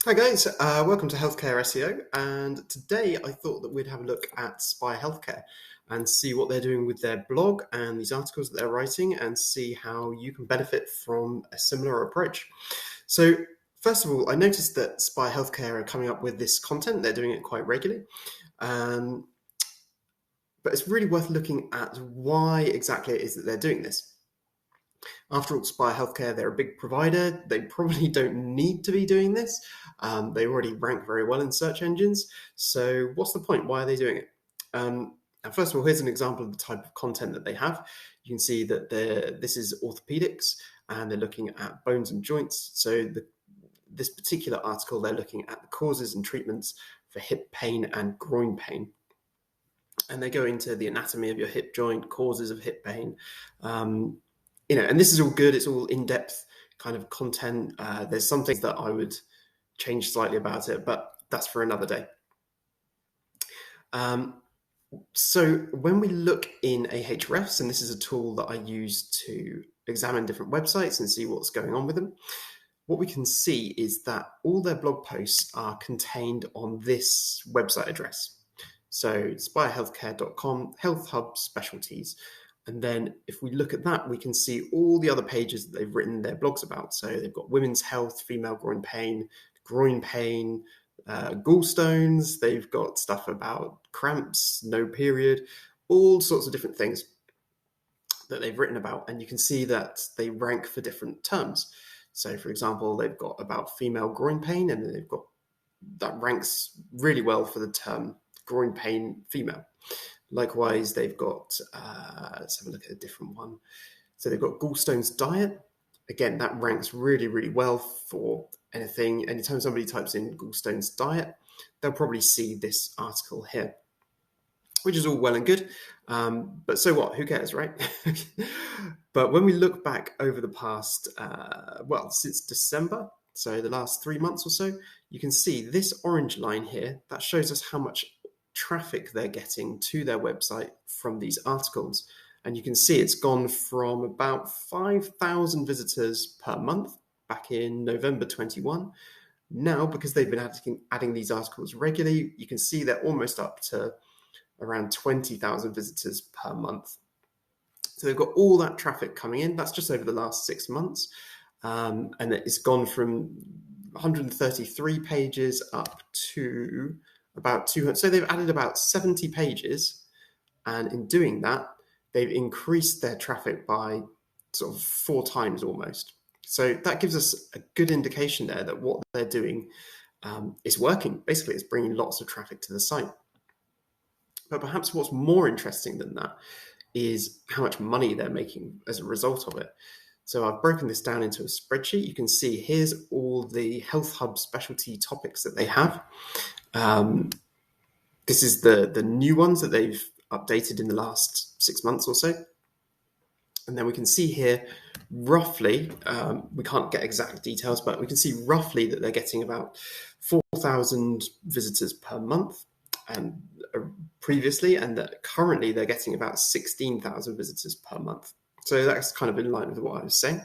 Hi guys, welcome to Healthcare SEO. And today I thought that we'd have a look at Spire Healthcare and see what they're doing with their blog and these articles that they're writing and see how you can benefit from a similar approach. So, first of all, I noticed that Spire Healthcare are coming up with this content. They're doing it quite regularly. Um, but it's really worth looking at why exactly it is that they're doing this. After all, Spire Healthcare, they're a big provider. They probably don't need to be doing this. They already rank very well in search engines. So what's the point? Why are they doing it? And first of all, here's an example of the type of content that they have. You can see that this is orthopedics, and they're looking at bones and joints. So this particular article, they're looking at the causes and treatments for hip pain and groin pain. And they go into the anatomy of your hip joint, causes of hip pain, and this is all good. It's all in-depth kind of content. There's some things that I would change slightly about it, but that's for another day. So when we look in Ahrefs, and this is a tool that I use to examine different websites and see what's going on with them, what we can see is that all their blog posts are contained on this website address. So spirehealthcare.com, Health Hub Specialties. And then if we look at that, we can see all the other pages that they've written their blogs about. So they've got women's health, female groin pain, gallstones. They've got stuff about cramps, no period, all sorts of different things that they've written about. And you can see that they rank for different terms. So for example, they've got about female groin pain, and then they've got that ranks really well for the term groin pain female. Likewise, they've got, let's have a look at a different one. So they've got gallstones diet. Again, that ranks really, really well for anything. Anytime somebody types in gallstones diet, they'll probably see this article here, which is all well and good. But so what? Who cares, right? But when we look back over the past, since December, so the last 3 months or so, you can see this orange line here. That shows us how much traffic they're getting to their website from these articles. And you can see it's gone from about 5,000 visitors per month back in November 21. Now, because they've been adding these articles regularly, you can see they're almost up to around 20,000 visitors per month. So they've got all that traffic coming in. That's just over the last 6 months. And it's gone from 133 pages up to about 200. So they've added about 70 pages. And in doing that, they've increased their traffic by sort of 4 times almost. So that gives us a good indication there that what they're doing is working. Basically, it's bringing lots of traffic to the site. But perhaps what's more interesting than that is how much money they're making as a result of it. So I've broken this down into a spreadsheet. You can see here's all the Health Hub specialty topics that they have. This is the new ones that they've updated in the last 6 months or so. And then we can see here roughly, we can't get exact details, but we can see roughly that they're getting about 4,000 visitors per month and previously, and that currently they're getting about 16,000 visitors per month. So that's kind of in line with what I was saying.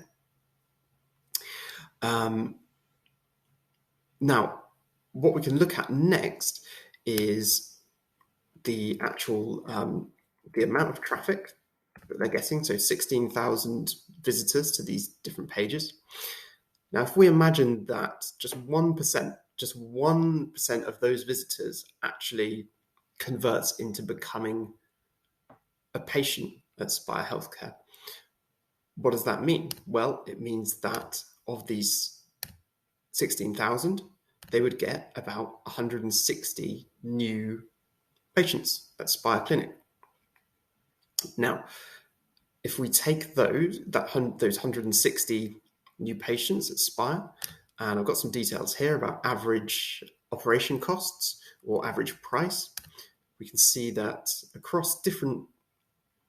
Now, what we can look at next is the actual the amount of traffic that they're getting. So 16,000 visitors to these different pages. Now, if we imagine that just 1% of those visitors actually converts into becoming a patient at Spire Healthcare, what does that mean? Well, it means that of these 16,000, they would get about 160 new patients at Spire Clinic. Now, if we take those 160 new patients at Spire, and I've got some details here about average operation costs or average price, we can see that across different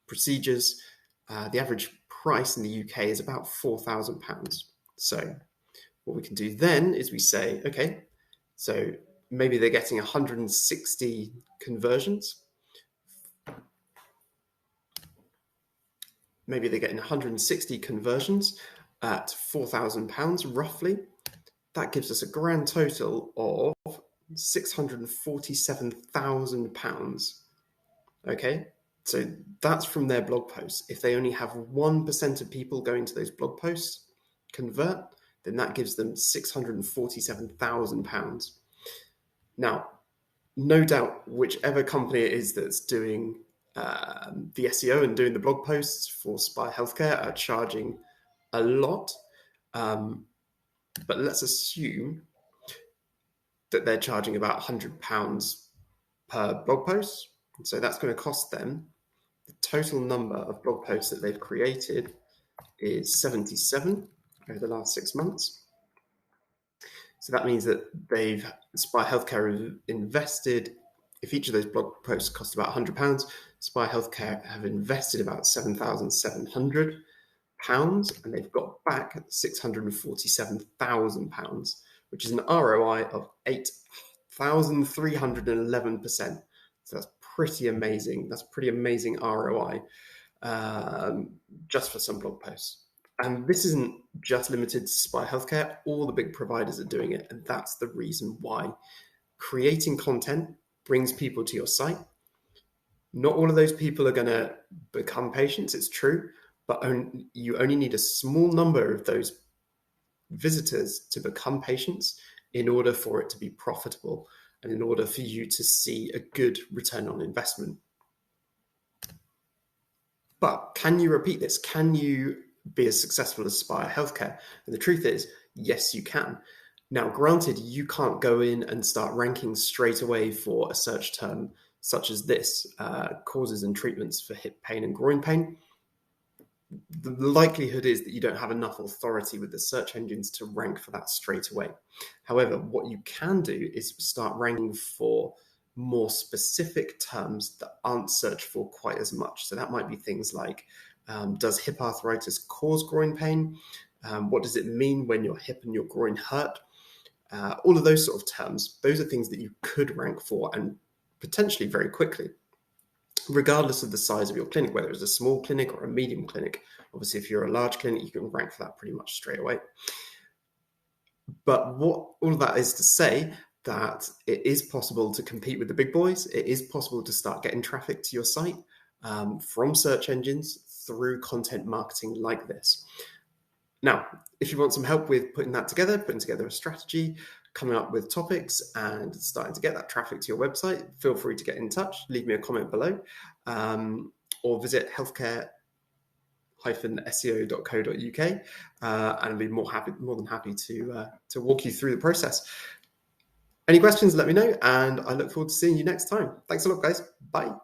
procedures, the average price in the UK is about £4,000. So what we can do then is we say, okay, so maybe they're getting 160 conversions. Maybe they're getting 160 conversions at £4,000 roughly. that gives us a grand total of £647,000. Okay, so that's from their blog posts. If they only have 1% of people going to those blog posts convert, then that gives them £647,000. Now, no doubt, whichever company it is that's doing the SEO and doing the blog posts for Spire Healthcare are charging a lot. But let's assume that they're charging about £100 per blog post. So that's going to cost them, the total number of blog posts that they've created is 77 over the last 6 months. So that means that Spire Healthcare have invested, if each of those blog posts cost about £100, Spire Healthcare have invested about £7,700, and they've got back £647,000, which is an ROI of 8,311%. So that's pretty amazing. That's pretty amazing ROI just for some blog posts. And this isn't just limited to Spire Healthcare. All the big providers are doing it. And that's the reason why. Creating content brings people to your site. Not all of those people are going to become patients, it's true, but you only need a small number of those visitors to become patients in order for it to be profitable and in order for you to see a good return on investment. But can you repeat this? Can you be as successful as Spire Healthcare? And the truth is, yes, you can. Now, granted, you can't go in and start ranking straight away for a search term such as this, causes and treatments for hip pain and groin pain. The likelihood is that you don't have enough authority with the search engines to rank for that straight away. However, what you can do is start ranking for more specific terms that aren't searched for quite as much. So that might be things like, does hip arthritis cause groin pain? What does it mean when your hip and your groin hurt? All of those sort of terms, those are things that you could rank for, and potentially very quickly, regardless of the size of your clinic, whether it's a small clinic or a medium clinic. Obviously, if you're a large clinic, you can rank for that pretty much straight away. But what all of that is to say that it is possible to compete with the big boys. It is possible to start getting traffic to your site from search engines through content marketing like this. Now, if you want some help with putting together a strategy, coming up with topics and starting to get that traffic to your website, feel free to get in touch, leave me a comment below, or visit healthcare-seo.co.uk, and I'll be more than happy to walk you through the process. Any questions, let me know, and I look forward to seeing you next time. Thanks a lot, guys. Bye.